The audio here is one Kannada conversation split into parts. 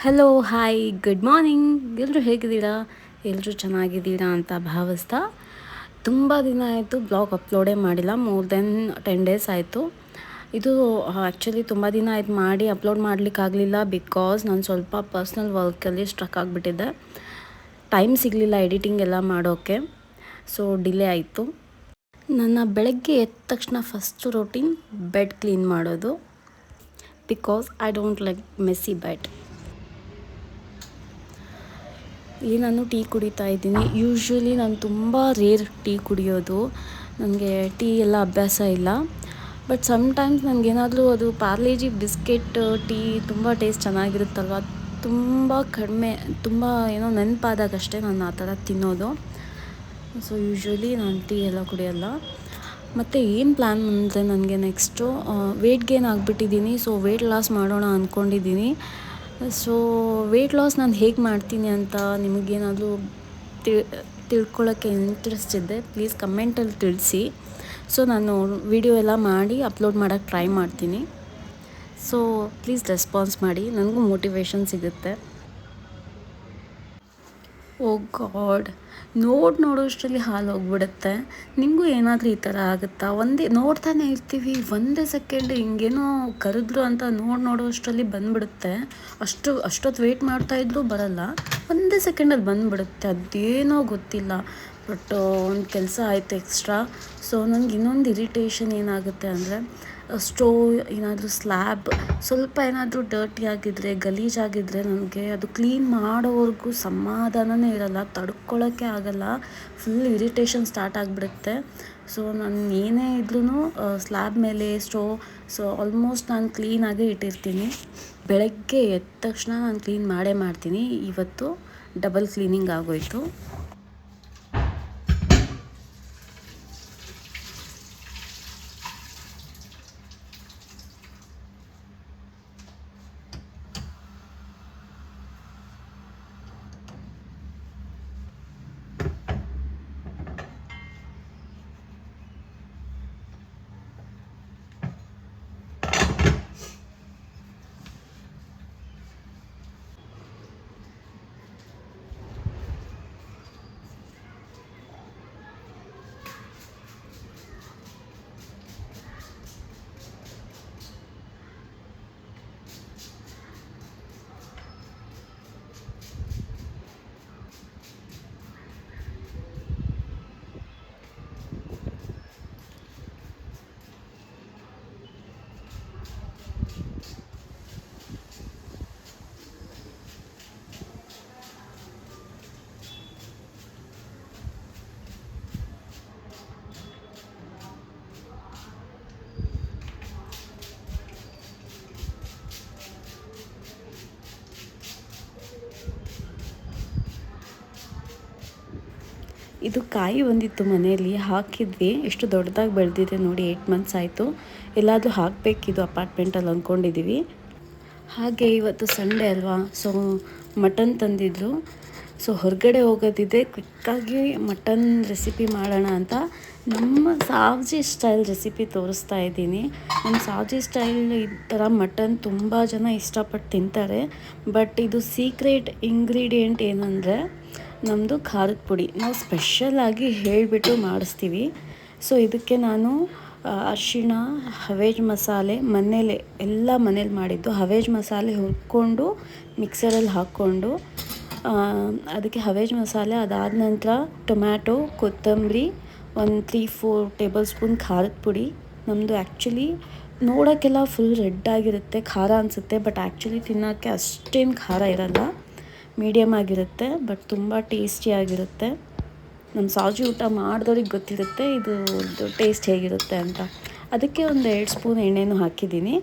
Hello hi good morning. ಎಲ್ಲರೂ ಹೇಗಿದ್ದೀರಾ? ಎಲ್ಲರೂ ಚೆನ್ನಾಗಿದ್ದೀರಾ ಅಂತ ಭಾವಿಸ್ತಾ, ತುಂಬ ದಿನ ಆಯಿತು ಬ್ಲಾಗ್ ಅಪ್ಲೋಡೇ ಮಾಡಿಲ್ಲ. ಮೋರ್ ದೆನ್ 10 ಡೇಸ್ ಆಯಿತು. ಇದು ಆ್ಯಕ್ಚುಲಿ ತುಂಬ ದಿನ ಆಯ್ತು ಮಾಡಿ ಅಪ್ಲೋಡ್ ಮಾಡಲಿಕ್ಕಾಗಲಿಲ್ಲ. ಬಿಕಾಸ್ ನಾನು ಸ್ವಲ್ಪ ಪರ್ಸ್ನಲ್ ವರ್ಕಲ್ಲಿ ಸ್ಟ್ರಕ್ ಆಗಿಬಿಟ್ಟಿದ್ದೆ. ಟೈಮ್ ಸಿಗಲಿಲ್ಲ ಎಡಿಟಿಂಗ್ ಎಲ್ಲ ಮಾಡೋಕ್ಕೆ, ಸೊ ಡಿಲೇ ಆಯಿತು. ನನ್ನ ಬೆಳಗ್ಗೆ ಎದ್ದ ತಕ್ಷಣ ಫಸ್ಟ್ ರೂಟೀನ್ ಬೆಡ್ ಕ್ಲೀನ್ ಮಾಡೋದು. Because I don't like messy bed. ಇಲ್ಲಿ ನಾನು ಟೀ ಕುಡಿತಾ ಇದ್ದೀನಿ. ಯೂಶ್ವಲಿ ನಾನು ತುಂಬ ರೇರ್ ಟೀ ಕುಡಿಯೋದು. ನನಗೆ ಟೀ ಎಲ್ಲ ಅಭ್ಯಾಸ ಇಲ್ಲ. ಬಟ್ ಸಮ್ಟೈಮ್ಸ್ ನನಗೇನಾದರೂ ಅದು ಪಾರ್ಲೇಜಿ ಬಿಸ್ಕೆಟ್ ಟೀ ತುಂಬ ಟೇಸ್ಟ್ ಚೆನ್ನಾಗಿರುತ್ತಲ್ವ, ತುಂಬ ಕಡಿಮೆ, ತುಂಬ ಏನೋ ನೆನಪಾದಾಗಷ್ಟೇ ನಾನು ಆ ಥರ ತಿನ್ನೋದು. ಸೊ ಯೂಶ್ವಲಿ ನಾನು ಟೀ ಎಲ್ಲ ಕುಡಿಯೋಲ್ಲ. ಮತ್ತು ಏನು ಪ್ಲ್ಯಾನ್ ಅಂದರೆ ನನಗೆ ನೆಕ್ಸ್ಟು ವೆಯ್ಟ್ ಗೇನ್ ಆಗಿಬಿಟ್ಟಿದ್ದೀನಿ. ಸೊ ವೆಯ್ಟ್ ಲಾಸ್ ಮಾಡೋಣ ಅಂದ್ಕೊಂಡಿದ್ದೀನಿ. ಸೊ ವೆಯ್ಟ್ ಲಾಸ್ ನಾನು ಹೇಗೆ ಮಾಡ್ತೀನಿ ಅಂತ ನಿಮಗೇನಾದರೂ ತಿಳ್ಕೊಳ್ಳೋಕ್ಕೆ ಇಂಟ್ರೆಸ್ಟ್ ಇದ್ದರೆ ಪ್ಲೀಸ್ ಕಮೆಂಟಲ್ಲಿ ತಿಳಿಸಿ. ಸೊ ನಾನು ವಿಡಿಯೋ ಎಲ್ಲ ಮಾಡಿ ಅಪ್ಲೋಡ್ ಮಾಡೋಕ್ಕೆ ಟ್ರೈ ಮಾಡ್ತೀನಿ. ಸೊ ಪ್ಲೀಸ್ ರೆಸ್ಪಾನ್ಸ್ ಮಾಡಿ, ನನಗೂ ಮೋಟಿವೇಶನ್ ಸಿಗುತ್ತೆ. ಓ ಗಾಡ್, ನೋಡೋಷ್ಟರಲ್ಲಿ ಹಾಲು ಹೋಗ್ಬಿಡುತ್ತೆ. ನಿಮಗೂ ಏನಾದರೂ ಈ ಥರ ಆಗುತ್ತಾ? ನೋಡ್ತಾನೆ ಇರ್ತೀವಿ, ಒಂದೇ ಸೆಕೆಂಡ್ ಹಿಂಗೇನೋ ಕರೆದ್ರು ಅಂತ ನೋಡೋಷ್ಟರಲ್ಲಿ ಬಂದುಬಿಡುತ್ತೆ. ಅಷ್ಟೊತ್ತು ವೆಯ್ಟ್ ಮಾಡ್ತಾಯಿದ್ರೂ ಬರಲ್ಲ, ಒಂದೇ ಸೆಕೆಂಡಲ್ಲಿ ಬಂದುಬಿಡುತ್ತೆ. ಅದೇನೋ ಗೊತ್ತಿಲ್ಲ. ಬಟ್ ಒಂದು ಕೆಲಸ ಆಯಿತು ಎಕ್ಸ್ಟ್ರಾ. ಸೊ ನನಗೆ ಇನ್ನೊಂದು ಇರಿಟೇಷನ್ ಏನಾಗುತ್ತೆ ಅಂದರೆ, ಸ್ಟೋವ್ ಏನಾದರೂ ಸ್ಲ್ಯಾಬ್ ಸ್ವಲ್ಪ ಏನಾದರೂ ಡರ್ಟಿ ಆಗಿದ್ದರೆ, ಗಲೀಜಾಗಿದ್ದರೆ ನನಗೆ ಅದು ಕ್ಲೀನ್ ಮಾಡೋವರೆಗೂ ಸಮಾಧಾನವೇ ಇರಲ್ಲ, ತಡ್ಕೊಳ್ಳೋಕ್ಕೆ ಆಗಲ್ಲ. ಫುಲ್ ಇರಿಟೇಷನ್ ಸ್ಟಾರ್ಟ್ ಆಗಿಬಿಡುತ್ತೆ. ಸೊ ನಾನು ಏನೇ ಇದ್ರೂ ಸ್ಲ್ಯಾಬ್ ಮೇಲೆ ಸೊ ಆಲ್ಮೋಸ್ಟ್ ನಾನು ಕ್ಲೀನಾಗೇ ಇಟ್ಟಿರ್ತೀನಿ. ಬೆಳಗ್ಗೆ ಎದ್ದ ತಕ್ಷಣ ನಾನು ಕ್ಲೀನ್ ಮಾಡೇ ಮಾಡ್ತೀನಿ. ಇವತ್ತು ಡಬಲ್ ಕ್ಲೀನಿಂಗ್ ಆಗೋಯಿತು. ಇದು ಕಾಯಿ ಬಂದಿತ್ತು, ಮನೆಯಲ್ಲಿ ಹಾಕಿದ್ವಿ. ಎಷ್ಟು ದೊಡ್ಡದಾಗಿ ಬೆಳೆದಿದೆ ನೋಡಿ. 8 ಮಂತ್ಸ್ ಆಯಿತು. ಎಲ್ಲಾದರೂ ಹಾಕಬೇಕಿದು ಅಪಾರ್ಟ್ಮೆಂಟಲ್ಲಿ ಅಂದ್ಕೊಂಡಿದ್ದೀವಿ. ಹಾಗೆ ಇವತ್ತು ಸಂಡೇ ಅಲ್ವಾ, ಸೊ ಮಟನ್ ತಂದಿದ್ರು. ಸೊ ಹೊರಗಡೆ ಹೋಗೋದಿದೆ, ಕ್ವಿಕ್ಕಾಗಿ ಮಟನ್ ರೆಸಿಪಿ ಮಾಡೋಣ ಅಂತ ನಮ್ಮ ಸಾವ್ಜಿ ಸ್ಟೈಲ್ ರೆಸಿಪಿ ತೋರಿಸ್ತಾ ಇದ್ದೀನಿ. ನಮ್ಮ ಸಾವ್ಜಿ ಸ್ಟೈಲ್ ಈ ಥರ ಮಟನ್ ತುಂಬ ಜನ ಇಷ್ಟಪಟ್ಟು ತಿಂತಾರೆ. ಬಟ್ ಇದು ಸೀಕ್ರೆಟ್ ಇಂಗ್ರೀಡಿಯೆಂಟ್ ಏನಂದರೆ ನಮ್ಮದು ಖಾರದ ಪುಡಿ. ನಾವು ಸ್ಪೆಷಲಾಗಿ ಹೇಳಿಬಿಟ್ಟು ಮಾಡಿಸ್ತೀವಿ. ಸೊ ಇದಕ್ಕೆ ನಾನು ಅರಿಶಿಣ, ಹವೇಜ್ ಮಸಾಲೆ ಮನೇಲಿ ಮಾಡಿದ್ದು ಹವೇಜ್ ಮಸಾಲೆ ಹುರ್ಕೊಂಡು ಮಿಕ್ಸರಲ್ಲಿ ಹಾಕ್ಕೊಂಡು, ಅದಕ್ಕೆ ಹವೇಜ್ ಮಸಾಲೆ, ಅದಾದ ನಂತರ ಟೊಮ್ಯಾಟೊ, ಕೊತ್ತಂಬರಿ, ಒಂದು 3-4 ಟೇಬಲ್ ಸ್ಪೂನ್ ಖಾರದ ಪುಡಿ. ನಮ್ಮದು ಆ್ಯಕ್ಚುಲಿ ನೋಡೋಕ್ಕೆಲ್ಲ ಫುಲ್ ರೆಡ್ ಆಗಿರುತ್ತೆ, ಖಾರ ಅನಿಸುತ್ತೆ. ಬಟ್ ಆ್ಯಕ್ಚುಲಿ ತಿನ್ನೋಕ್ಕೆ ಅಷ್ಟೇನು ಖಾರ ಇರಲ್ಲ, ಮೀಡಿಯಮ್ ಆಗಿರುತ್ತೆ. ಬಟ್ ತುಂಬ ಟೇಸ್ಟಿಯಾಗಿರುತ್ತೆ. ನಮ್ಮ ಸಾಜಿ ಊಟ ಮಾಡಿದವ್ರಿಗೆ ಗೊತ್ತಿರುತ್ತೆ ಇದು ಟೇಸ್ಟ್ ಹೇಗಿರುತ್ತೆ ಅಂತ. ಅದಕ್ಕೆ ಒಂದು 2 ಸ್ಪೂನ್ ಎಣ್ಣೆನೂ ಹಾಕಿದ್ದೀನಿ.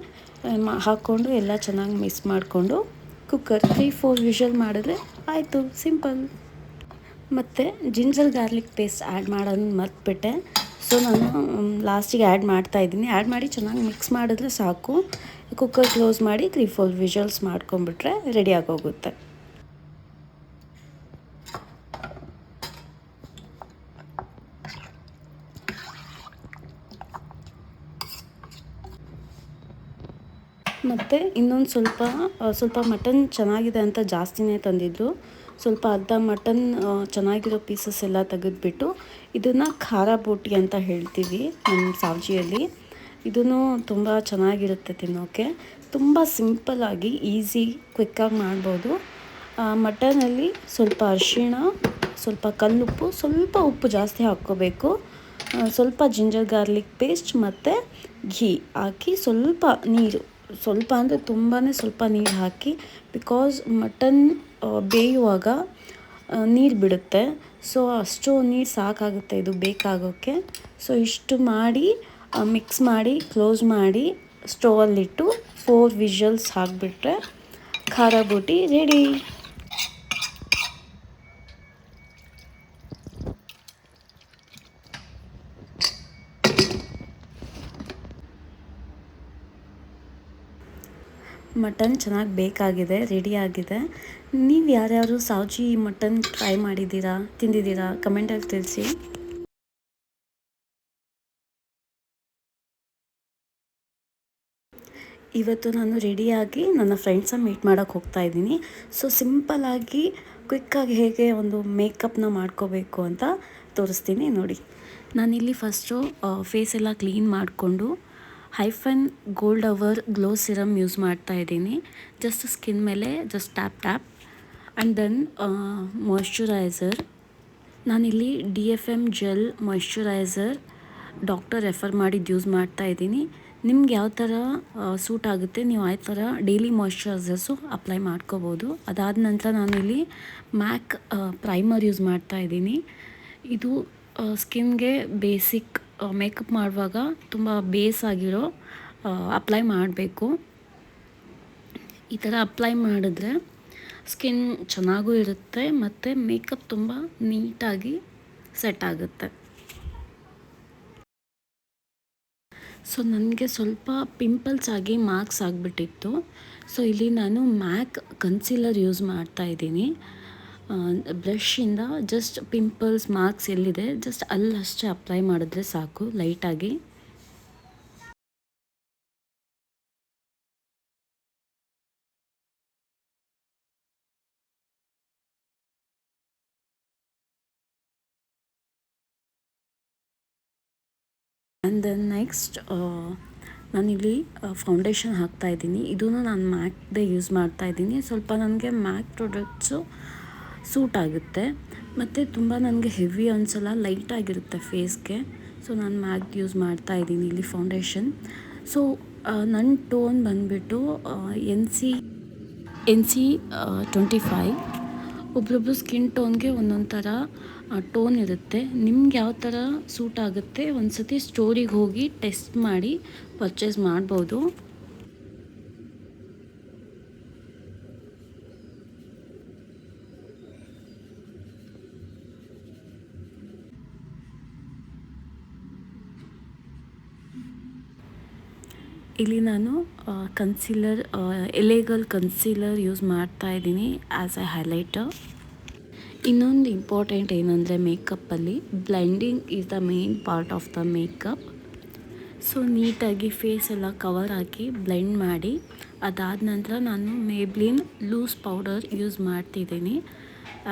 ಹಾಕ್ಕೊಂಡು ಎಲ್ಲ ಚೆನ್ನಾಗಿ ಮಿಕ್ಸ್ ಮಾಡಿಕೊಂಡು ಕುಕ್ಕರ್ 3-4 ವಿಷಲ್ ಮಾಡಿದ್ರೆ ಆಯಿತು, ಸಿಂಪಲ್. ಮತ್ತು ಜಿಂಜರ್ ಗಾರ್ಲಿಕ್ ಪೇಸ್ಟ್ ಆ್ಯಡ್ ಮಾಡೋದನ್ನ ಮರ್ತ್ಬಿಟ್ಟೆ. ಸೊ ನಾನು ಲಾಸ್ಟಿಗೆ ಆ್ಯಡ್ ಮಾಡ್ತಾಯಿದ್ದೀನಿ. ಆ್ಯಡ್ ಮಾಡಿ ಚೆನ್ನಾಗಿ ಮಿಕ್ಸ್ ಮಾಡಿದ್ರೆ ಸಾಕು. ಕುಕ್ಕರ್ ಕ್ಲೋಸ್ ಮಾಡಿ 3-4 ವಿಷಲ್ಸ್ ಮಾಡ್ಕೊಂಬಿಟ್ರೆ ರೆಡಿ ಆಗೋಗುತ್ತೆ. ಮತ್ತು ಇನ್ನೊಂದು ಸ್ವಲ್ಪ ಮಟನ್ ಚೆನ್ನಾಗಿದೆ ಅಂತ ಜಾಸ್ತಿನೇ ತಂದಿದ್ರು. ಸ್ವಲ್ಪ ಅರ್ಧ ಮಟನ್ ಚೆನ್ನಾಗಿರೋ ಪೀಸಸ್ ಎಲ್ಲ ತೆಗೆದುಬಿಟ್ಟು ಇದನ್ನು ಖಾರ ಬೋಟಿ ಅಂತ ಹೇಳ್ತೀವಿ ನಮ್ಮ ಸಾವ್ಜಿಯಲ್ಲಿ. ಇದೂ ತುಂಬ ಚೆನ್ನಾಗಿರುತ್ತೆ ತಿನ್ನೋಕ್ಕೆ. ತುಂಬ ಸಿಂಪಲ್ಲಾಗಿ ಈಸಿ ಕ್ವಿಕ್ಕಾಗಿ ಮಾಡ್ಬೋದು. ಮಟನಲ್ಲಿ ಸ್ವಲ್ಪ ಅರಿಶಿಣ, ಸ್ವಲ್ಪ ಕಲ್ಲುಪ್ಪು, ಸ್ವಲ್ಪ ಉಪ್ಪು ಜಾಸ್ತಿ ಹಾಕ್ಕೋಬೇಕು, ಸ್ವಲ್ಪ ಜಿಂಜರ್ ಗಾರ್ಲಿಕ್ ಪೇಸ್ಟ್ ಮತ್ತು ಘೀ ಹಾಕಿ ಸ್ವಲ್ಪ ನೀರು, ಸ್ವಲ್ಪ ಅಂದರೆ ತುಂಬಾ ಸ್ವಲ್ಪ ನೀರು ಹಾಕಿ, ಬಿಕಾಸ್ ಮಟನ್ ಬೇಯುವಾಗ ನೀರು ಬಿಡುತ್ತೆ. ಸೊ ಅಷ್ಟು ನೀರು ಸಾಕಾಗುತ್ತೆ ಇದು ಬೇಕಾಗೋಕ್ಕೆ. ಸೊ ಇಷ್ಟು ಮಾಡಿ ಮಿಕ್ಸ್ ಮಾಡಿ ಕ್ಲೋಸ್ ಮಾಡಿ ಸ್ಟೋವಲ್ಲಿಟ್ಟು 4 ವಿಷಲ್ಸ್ ಹಾಕಿಬಿಟ್ರೆ ಖಾರ ಬೋಟಿ ರೆಡಿ. ಮಟನ್ ಚೆನ್ನಾಗಿ ಬೇಕಾಗಿದೆ, ರೆಡಿಯಾಗಿದೆ. ನೀವು ಯಾರ್ಯಾರು ಸಾವ್ಜಿ ಮಟನ್ ಟ್ರೈ ಮಾಡಿದ್ದೀರಾ, ತಿಂದಿದ್ದೀರಾ, ಕಮೆಂಟಲ್ಲಿ ತಿಳಿಸಿ. ಇವತ್ತು ನಾನು ರೆಡಿಯಾಗಿ ನನ್ನ ಫ್ರೆಂಡ್ಸನ್ನ ಮೀಟ್ ಮಾಡೋಕ್ಕೆ ಹೋಗ್ತಾಯಿದ್ದೀನಿ. ಸೊ ಸಿಂಪಲ್ಲಾಗಿ ಕ್ವಿಕ್ಕಾಗಿ ಹೇಗೆ ಒಂದು ಮೇಕಪ್ನ ಮಾಡ್ಕೋಬೇಕು ಅಂತ ತೋರಿಸ್ತೀನಿ ನೋಡಿ. ನಾನಿಲ್ಲಿ ಫಸ್ಟು ಫೇಸ್ ಎಲ್ಲ ಕ್ಲೀನ್ ಮಾಡಿಕೊಂಡು Hyphen gold hour glow serum use ಮಾಡ್ತಾಯಿದ್ದೀನಿ. ಜಸ್ಟ್ ಸ್ಕಿನ್ ಮೇಲೆ just tap and then moisturiser. ನಾನಿಲ್ಲಿ DFM gel moisturiser doctor refer ಮಾಡಿದ್ದು ಯೂಸ್ ಮಾಡ್ತಾಯಿದ್ದೀನಿ. ನಿಮ್ಗೆ ಯಾವ ಥರ ಸೂಟ್ ಆಗುತ್ತೆ ನೀವು ಆ ಥರ ಡೈಲಿ ಮಾಯ್ಶ್ಚರೈಸರ್ಸು ಅಪ್ಲೈ ಮಾಡ್ಕೋಬೋದು. ಅದಾದ ನಂತರ ನಾನಿಲ್ಲಿ ಮ್ಯಾಕ್ ಪ್ರೈಮರ್ ಯೂಸ್ ಮಾಡ್ತಾಯಿದ್ದೀನಿ. ಇದು ಸ್ಕಿನ್ಗೆ ಬೇಸಿಕ್ ಮೇಕಪ್ ಮಾಡುವಾಗ ತುಂಬ ಬೇಸ್ ಆಗಿರೋ ಅಪ್ಲೈ ಮಾಡಬೇಕು. ಈ ಥರ ಅಪ್ಲೈ ಮಾಡಿದ್ರೆ ಸ್ಕಿನ್ ಚೆನ್ನಾಗೂ ಇರುತ್ತೆ ಮತ್ತು ಮೇಕಪ್ ತುಂಬ ನೀಟಾಗಿ ಸೆಟ್ ಆಗುತ್ತೆ. ಸೊ ನನಗೆ ಸ್ವಲ್ಪ ಪಿಂಪಲ್ಸ್ ಆಗಿ ಮಾರ್ಕ್ಸ್ ಆಗಿಬಿಟ್ಟಿತ್ತು. ಸೊ ಇಲ್ಲಿ ನಾನು ಮ್ಯಾಕ್ ಕನ್ಸೀಲರ್ ಯೂಸ್ ಮಾಡ್ತಾಯಿದ್ದೀನಿ. ಬ್ರಷಿಂದ ಜಸ್ಟ್ ಪಿಂಪಲ್ಸ್ ಮಾರ್ಕ್ಸ್ ಎಲ್ಲಿದೆ ಜಸ್ಟ್ ಅಲ್ಲಷ್ಟೇ ಅಪ್ಲೈ ಮಾಡಿದ್ರೆ ಸಾಕು ಲೈಟಾಗಿ. ಆ್ಯಂಡ್ ದೆನ್ ನೆಕ್ಸ್ಟ್ ನಾನಿಲ್ಲಿ ಫೌಂಡೇಶನ್ ಹಾಕ್ತಾಯಿದ್ದೀನಿ. ಇದೂ ನಾನು ಮ್ಯಾಕ್ದೇ ಯೂಸ್ ಮಾಡ್ತಾಯಿದ್ದೀನಿ. ಸ್ವಲ್ಪ ನನಗೆ ಮ್ಯಾಕ್ ಪ್ರಾಡಕ್ಟ್ಸು ಸೂಟ್ ಆಗುತ್ತೆ ಮತ್ತು ತುಂಬ ನನಗೆ ಹೆವಿ ಅನಿಸಲ್ಲ, ಲೈಟಾಗಿರುತ್ತೆ ಫೇಸ್ಗೆ. ಸೊ ನಾನು ಮ್ಯಾಕ್ ಯೂಸ್ ಮಾಡ್ತಾಯಿದ್ದೀನಿ ಇಲ್ಲಿ ಫೌಂಡೇಶನ್. ಸೊ ನನ್ನ ಟೋನ್ ಬಂದುಬಿಟ್ಟು NC 25. ಒಬ್ರೊಬ್ರು ಸ್ಕಿನ್ ಟೋನ್ಗೆ ಒಂದೊಂದು ಥರ ಟೋನ್ ಇರುತ್ತೆ. ನಿಮ್ಗೆ ಯಾವ ಥರ ಸೂಟ್ ಆಗುತ್ತೆ ಒಂದು ಸತಿ ಸ್ಟೋರಿಗೆ ಹೋಗಿ ಟೆಸ್ಟ್ ಮಾಡಿ ಪರ್ಚೇಸ್ ಮಾಡ್ಬೋದು. ಇಲ್ಲಿ ನಾನು ಕನ್ಸೀಲರ್ ಎಲೆಗಲ್ ಕನ್ಸೀಲರ್ ಯೂಸ್ ಮಾಡ್ತಾಯಿದ್ದೀನಿ ಆ್ಯಸ್ ಎ ಹೈಲೈಟರ್. ಇನ್ನೊಂದು ಇಂಪಾರ್ಟೆಂಟ್ ಏನಂದರೆ ಮೇಕಪ್ಪಲ್ಲಿ blending is the main part of the makeup. So ನೀಟಾಗಿ ಫೇಸ್ ಎಲ್ಲ ಕವರ್ ಹಾಕಿ ಬ್ಲೆಂಡ್ ಮಾಡಿ ಅದಾದ ನಂತರ ನಾನು ಮೇಬ್ಲಿನ್ ಲೂಸ್ ಪೌಡರ್ ಯೂಸ್ ಮಾಡ್ತಿದ್ದೀನಿ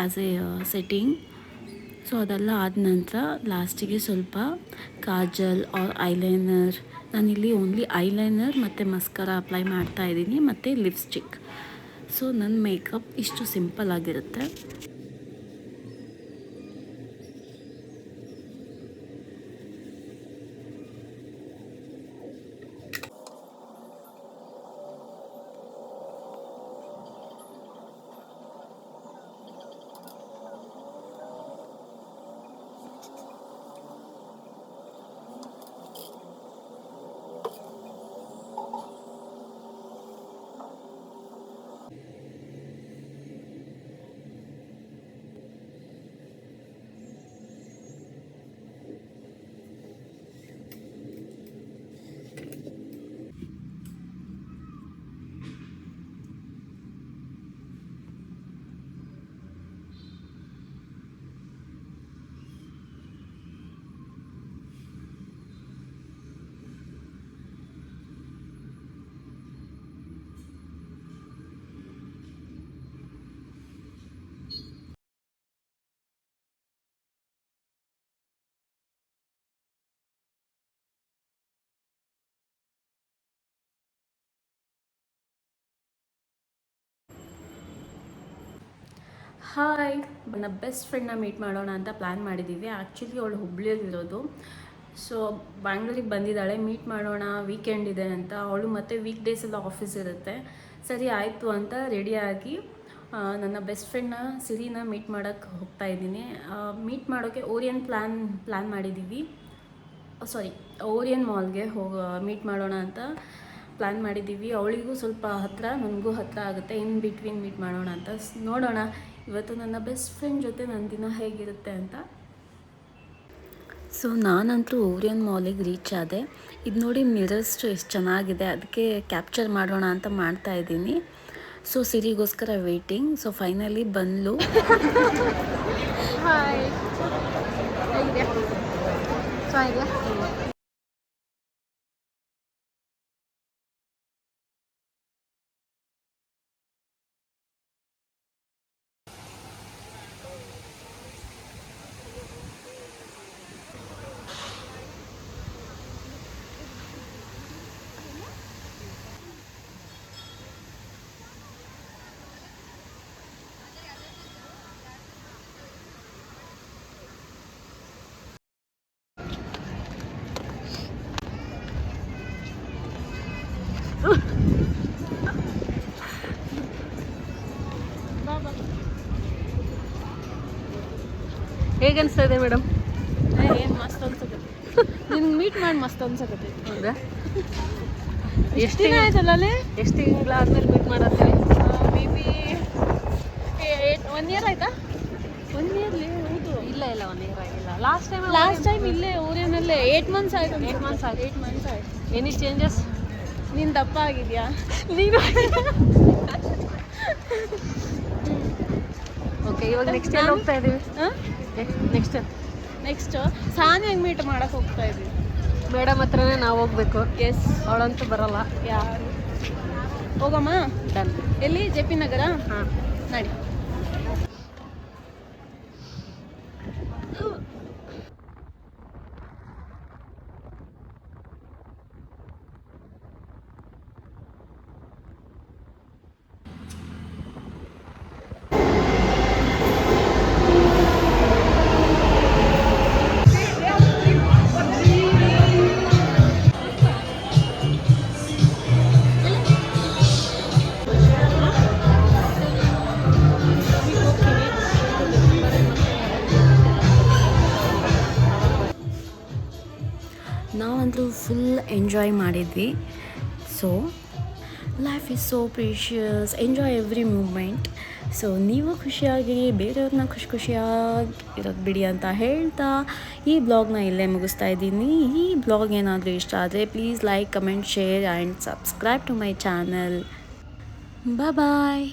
ಆ್ಯಸ್ ಎ ಸೆಟ್ಟಿಂಗ್. ಸೊ ಅದೆಲ್ಲ ಆದ ನಂತರ ಲಾಸ್ಟಿಗೆ ಸ್ವಲ್ಪ ಕಾಜಲ್ ಆರ್ ಐಲೈನರ್, ನಾನಿಲ್ಲಿ ಓನ್ಲಿ ಐಲೈನರ್ ಮತ್ತು ಮಸ್ಕರ ಅಪ್ಲೈ ಮಾಡ್ತಾಯಿದ್ದೀನಿ ಮತ್ತು ಲಿಪ್ಸ್ಟಿಕ್. ಸೊ ನನ್ನ ಮೇಕಪ್ ಇಷ್ಟು ಸಿಂಪಲ್ ಆಗಿರುತ್ತೆ. ಹಾಯ್, ನನ್ನ ಬೆಸ್ಟ್ ಫ್ರೆಂಡ್ನ ಮೀಟ್ ಮಾಡೋಣ ಅಂತ ಪ್ಲ್ಯಾನ್ ಮಾಡಿದ್ದೀವಿ. ಆ್ಯಕ್ಚುಲಿ ಅವಳು ಹುಬ್ಳಿಯಲ್ಲಿರೋದು. ಸೊ ಬ್ಯಾಂಗ್ಳೂರಿಗೆ ಬಂದಿದ್ದಾಳೆ, ಮೀಟ್ ಮಾಡೋಣ, ವೀಕೆಂಡ್ ಇದೆ ಅಂತ. ಅವಳು ಮತ್ತು ವೀಕ್ ಡೇಸೆಲ್ಲ ಆಫೀಸ್ ಇರುತ್ತೆ. ಸರಿ ಆಯಿತು ಅಂತ ರೆಡಿಯಾಗಿ ನನ್ನ ಬೆಸ್ಟ್ ಫ್ರೆಂಡ್ನ ಸಿರಿನ ಮೀಟ್ ಮಾಡೋಕ್ಕೆ ಹೋಗ್ತಾ ಇದ್ದೀನಿ. ಮೀಟ್ ಮಾಡೋಕ್ಕೆ ಪ್ಲ್ಯಾನ್ ಮಾಡಿದ್ದೀವಿ. ಓರಿಯನ್ ಮಾಲ್ಗೆ ಮೀಟ್ ಮಾಡೋಣ ಅಂತ ಪ್ಲ್ಯಾನ್ ಮಾಡಿದ್ದೀವಿ. ಅವಳಿಗೂ ಸ್ವಲ್ಪ ಹತ್ತಿರ, ನನಗೂ ಹತ್ತಿರ ಆಗುತ್ತೆ. ಇನ್ ಬಿಟ್ವೀನ್ ಮೀಟ್ ಮಾಡೋಣ ಅಂತ ನೋಡೋಣ ಇವತ್ತು ನನ್ನ ಬೆಸ್ಟ್ ಫ್ರೆಂಡ್ ಜೊತೆ ನನ್ನ ದಿನ ಹೇಗಿರುತ್ತೆ ಅಂತ. ಸೊ ನಾನಂತೂ ಓರಿಯನ್ ಮಾಲಿಗೆ ರೀಚ್ ಆದೆ. ಇದು ನೋಡಿ ಮಿರರ್ಸ್ ಎಷ್ಟು ಚೆನ್ನಾಗಿದೆ, ಅದಕ್ಕೆ ಕ್ಯಾಪ್ಚರ್ ಮಾಡೋಣ ಅಂತ ಮಾಡ್ತಾ ಇದ್ದೀನಿ. ಸೊ ಸಿರಿಗೋಸ್ಕರ ವೇಟಿಂಗ್. ಸೊ ಫೈನಲಿ ಬಂದ್ಲು. ಹಾಯ್, ಹೇಗಿದೆಯಾ? ಚೆನ್ನಾಗಿದೆಯಾ? ಹೇಗೆ ಅನಿಸ್ತಾ ಇದೆ ಮೇಡಮ್? ಏನು ಮಸ್ತ್ ಅನ್ಸಕತ್ತೆ. ನಿನ್ಗೆ ಮೀಟ್ ಮಾಡಿ ಮಸ್ತ್ ಅನ್ಸಕತ್ತೆ. ಹೌದಾ? ಎಷ್ಟು ದಿನ ಆಯ್ತಲ್ಲ ಅಲ್ಲೇ? ಎಷ್ಟು ತಿಂಗಳಾದ್ಮೇಲೆ ಮೀಟ್ ಮಾಡತ್ತೀವಿ? ಮೇ ಬಿ 1 year ಆಯ್ತಾ? 1 yearಲಿ? ಹೌದು. ಇಲ್ಲ 1 year ಆಗಿಲ್ಲ. ಲಾಸ್ಟ್ ಟೈಮ್ ಇಲ್ಲೇ ಊರಿನಲ್ಲೇ 8 months ಆಯ್ತು. 8 months ಆಯ್ತು. 8 months ಆಯ್ತು. Any changes? ನೀನು ದಪ್ಪ ಆಗಿದೆಯಾ? ನೀನು ಓಕೆ, ಇವಾಗ ನೆಕ್ಸ್ಟ್ ಎಲ್ಲಿ ಹೋಗ್ತಾ ಇದ್ದೀವಿ? ನೆಕ್ಸ್ಟ್ ಸಾನಿಯಾಗ ಮೀಟ್ ಮಾಡಕ್ಕೆ ಹೋಗ್ತಾ ಇದ್ದೀವಿ. ಮೇಡಮ್ ಹತ್ರನೇ ನಾವು ಹೋಗ್ಬೇಕು. ಎಸ್. ಅವಳಂತೂ ಬರಲ್ಲ. ಯಾರು? ಹೋಗಮ್ಮ. ಡನ್. ಎಲ್ಲಿ? JP ನಗರ? ಹಾಂ, ನಡಿ. ನಾವಂತೂ ಫುಲ್ ಎಂಜಾಯ್ ಮಾಡಿದ್ವಿ. So life is so precious, enjoy every moment. So ನೀವು ಖುಷಿಯಾಗಿರಿ, ಬೇರೆಯವ್ರನ್ನ ಖುಷಿಯಾಗಿ ಇರೋದು ಬಿಡಿ ಅಂತ ಹೇಳ್ತಾ ಈ ಬ್ಲಾಗ್ನ ಇಲ್ಲೇ ಮುಗಿಸ್ತಾ ಇದ್ದೀನಿ. ಈ ಬ್ಲಾಗ್ ಏನಾದರೂ ಇಷ್ಟ ಆದರೆ please like, comment, share and subscribe to my channel. Bye.